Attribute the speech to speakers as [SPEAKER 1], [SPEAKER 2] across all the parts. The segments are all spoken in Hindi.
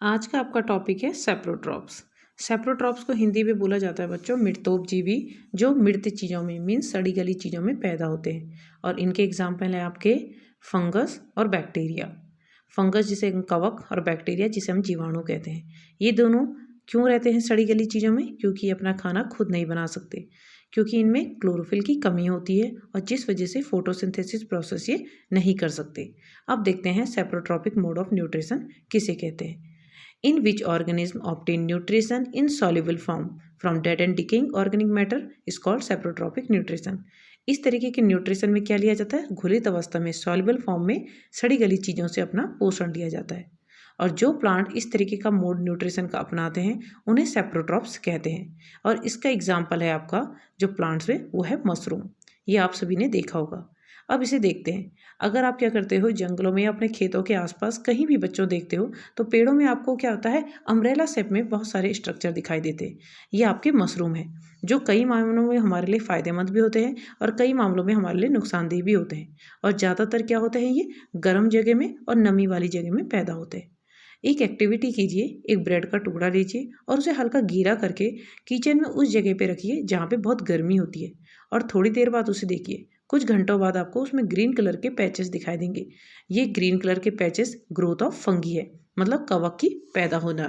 [SPEAKER 1] आज का आपका टॉपिक है सेप्रोट्रॉप्स। सेप्रोट्रॉप्स को हिंदी में बोला जाता है बच्चों मृतोपजीवी, जो मृत चीज़ों में मीन्स सड़ी गली चीज़ों में पैदा होते हैं। और इनके एग्जाम्पल हैं आपके फंगस और बैक्टीरिया। फंगस जिसे हम कवक और बैक्टीरिया जिसे हम जीवाणु कहते हैं। ये दोनों क्यों रहते हैं सड़ी गली चीज़ों में? क्योंकि ये अपना खाना खुद नहीं बना सकते, क्योंकि इनमें क्लोरोफिल की कमी होती है और जिस वजह से फोटोसिंथेसिस प्रोसेस ये नहीं कर सकते। अब देखते हैं सेप्रोट्रॉपिक मोड ऑफ न्यूट्रिशन किसे कहते हैं। In which organism obtain nutrition in soluble form from dead and decaying organic matter is called saprotropic nutrition। इस तरीके के न्यूट्रिशन में क्या लिया जाता है? घुलित अवस्था में सॉल्युबल फॉर्म में सड़ी गली चीज़ों से अपना पोषण लिया जाता है। और जो प्लांट इस तरीके का मोड न्यूट्रिशन का अपनाते हैं उन्हें सेप्रोट्रॉप्स कहते हैं। और इसका एग्जाम्पल है आपका जो प्लांट्स में वो है मशरूम। ये आप सभी ने देखा होगा। अब इसे देखते हैं। अगर आप क्या करते हो जंगलों में या अपने खेतों के आसपास कहीं भी बच्चों देखते हो तो पेड़ों में आपको क्या होता है, अम्ब्रेला शेप में बहुत सारे स्ट्रक्चर दिखाई देते हैं। ये आपके मशरूम है जो कई मामलों में हमारे लिए फ़ायदेमंद भी होते हैं और कई मामलों में हमारे लिए नुकसानदेह भी होते हैं। और ज़्यादातर क्या होते हैं, ये गर्म जगह में और नमी वाली जगह में पैदा होते हैं। एक एक्टिविटी कीजिए, एक ब्रेड का टुकड़ा लीजिए और उसे हल्का गीला करके किचन में उस जगह पे रखिए जहाँ पे बहुत गर्मी होती है और थोड़ी देर बाद उसे देखिए। कुछ घंटों बाद आपको उसमें ग्रीन कलर के पैचेस दिखाई देंगे। ये ग्रीन कलर के पैचेस ग्रोथ ऑफ फंगी है, मतलब कवक की पैदा होना।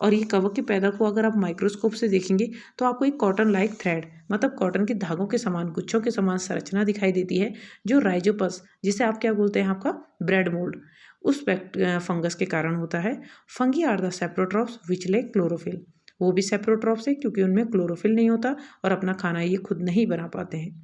[SPEAKER 1] और ये कवक की पैदा को अगर आप माइक्रोस्कोप से देखेंगे तो आपको एक कॉटन लाइक थ्रेड, मतलब कॉटन के धागों के समान, गुच्छों के समान संरचना दिखाई देती है जो राइजोपस, जिसे आप क्या बोलते हैं आपका ब्रेड मोल्ड, उस फंगस के कारण होता है। Fungi are the saprotrophs which lack chlorophyll. वो भी सेप्रोट्रॉप्स है क्योंकि उनमें क्लोरोफिल नहीं होता और अपना खाना ये खुद नहीं बना पाते हैं।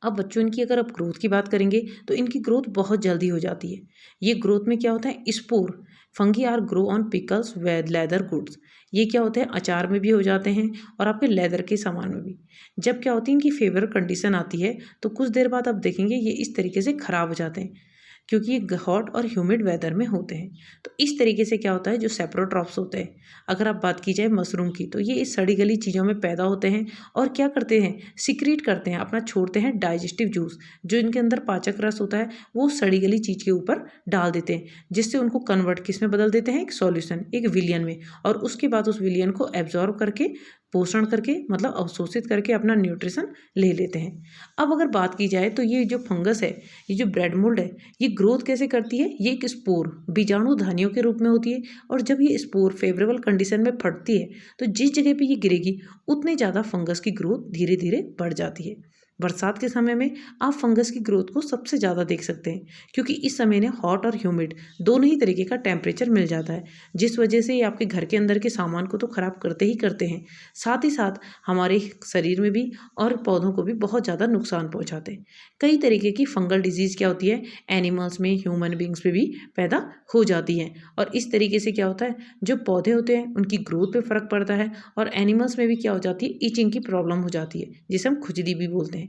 [SPEAKER 1] अब बच्चों इनकी अगर आप ग्रोथ की बात करेंगे तो इनकी ग्रोथ बहुत जल्दी हो जाती है। ये ग्रोथ में क्या होता है, spore. Fungi are grow on pickles व लेदर गुड्स। ये क्या होते हैं, अचार में भी हो जाते हैं और आपके लेदर के सामान में भी। जब क्या होती है इनकी फेवर कंडीशन आती है तो कुछ देर बाद आप देखेंगे ये इस तरीके से ख़राब हो जाते हैं क्योंकि ये हॉट और ह्यूमिड वेदर में होते हैं। तो इस तरीके से क्या होता है जो सेप्रोट्रॉप्स होते हैं, अगर आप बात की जाए मशरूम की, तो ये इस सड़ी गली चीज़ों में पैदा होते हैं और क्या करते हैं, सिक्रीट करते हैं, अपना छोड़ते हैं डाइजेस्टिव जूस। जो इनके अंदर पाचक रस होता है वो सड़ी गली चीज़ के ऊपर डाल देते हैं, जिससे उनको कन्वर्ट किस में बदल देते हैं, एक सॉल्यूशन, एक विलियन में। और उसके बाद उस विलियन को एब्जॉर्ब करके, पोषण करके, मतलब अवशोषित करके अपना न्यूट्रिशन ले लेते हैं। अब अगर बात की जाए तो ये जो फंगस है, ये जो ब्रेड मोल्ड है, ये ग्रोथ कैसे करती है? ये एक स्पोर बीजाणु धानियों के रूप में होती है और जब ये स्पोर फेवरेबल कंडीशन में फटती है तो जिस जगह पे ये गिरेगी उतने ज़्यादा फंगस की ग्रोथ धीरे धीरे बढ़ जाती है। बरसात के समय में आप फंगस की ग्रोथ को सबसे ज़्यादा देख सकते हैं क्योंकि इस समय ने हॉट और ह्यूमिड दोनों ही तरीके का टेम्परेचर मिल जाता है, जिस वजह से ये आपके घर के अंदर के सामान को तो ख़राब करते ही करते हैं, साथ ही साथ हमारे शरीर में भी और पौधों को भी बहुत ज़्यादा नुकसान पहुँचाते हैं। कई तरीके की फंगल डिजीज़ क्या होती है, एनिमल्स में, ह्यूमन बींग्स में भी पैदा हो जाती हैं। और इस तरीके से क्या होता है, जो पौधे होते हैं उनकी ग्रोथ पे फ़र्क पड़ता है और एनिमल्स में भी क्या हो जाती है, ईचिंग की प्रॉब्लम हो जाती है जिसे हम खुजली भी बोलते हैं।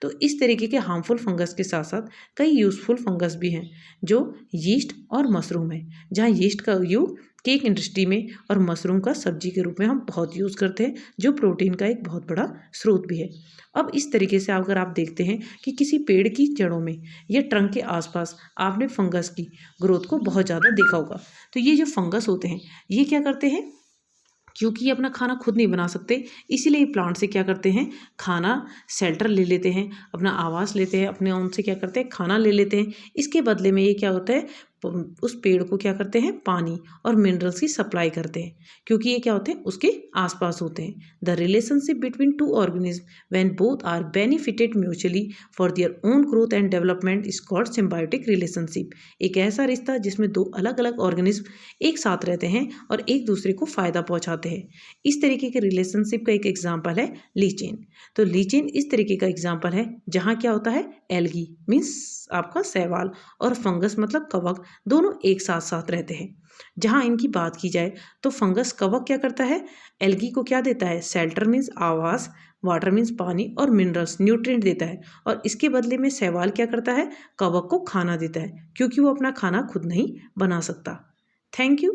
[SPEAKER 1] तो इस तरीके के हार्मफुल फंगस के साथ साथ कई यूज़फुल फंगस भी हैं जो यीस्ट और मशरूम है, जहाँ यीस्ट का यूज केक इंडस्ट्री में और मशरूम का सब्जी के रूप में हम बहुत यूज़ करते हैं, जो प्रोटीन का एक बहुत बड़ा स्रोत भी है। अब इस तरीके से अगर आप देखते हैं कि किसी पेड़ की जड़ों में या ट्रंक के आसपास आपने फंगस की ग्रोथ को बहुत ज़्यादा देखा होगा, तो ये जो फंगस होते हैं ये क्या करते हैं, क्योंकि ये अपना खाना खुद नहीं बना सकते, इसीलिए प्लांट से क्या करते हैं, खाना शेल्टर ले लेते हैं, अपना आवास लेते हैं, अपने उनसे क्या करते हैं, खाना ले लेते हैं। इसके बदले में ये क्या होता है, उस पेड़ को क्या करते हैं, पानी और मिनरल्स की सप्लाई करते हैं, क्योंकि ये क्या होते हैं, उसके आसपास होते हैं। The relationship between two organism when both are benefited mutually for their own growth and development is called symbiotic relationship. एक ऐसा रिश्ता जिसमें दो अलग अलग ऑर्गेनिज्म एक साथ रहते हैं और एक दूसरे को फ़ायदा पहुंचाते हैं। इस तरीके के रिलेशनशिप का एक एग्जाम्पल है लीचेन। तो लीचेन इस तरीके का एग्जाम्पल है जहाँ क्या होता है, एल्गी मीन्स आपका शैवाल और फंगस मतलब कवक दोनों एक साथ साथ रहते हैं। जहाँ इनकी बात की जाए तो फंगस कवक क्या करता है, एल्गी को क्या देता है, शेल्टर मीन्स आवास, वाटर मीन्स पानी और मिनरल्स न्यूट्रिएंट देता है। और इसके बदले में शैवाल क्या करता है, कवक को खाना देता है, क्योंकि वो अपना खाना खुद नहीं बना सकता। Thank you.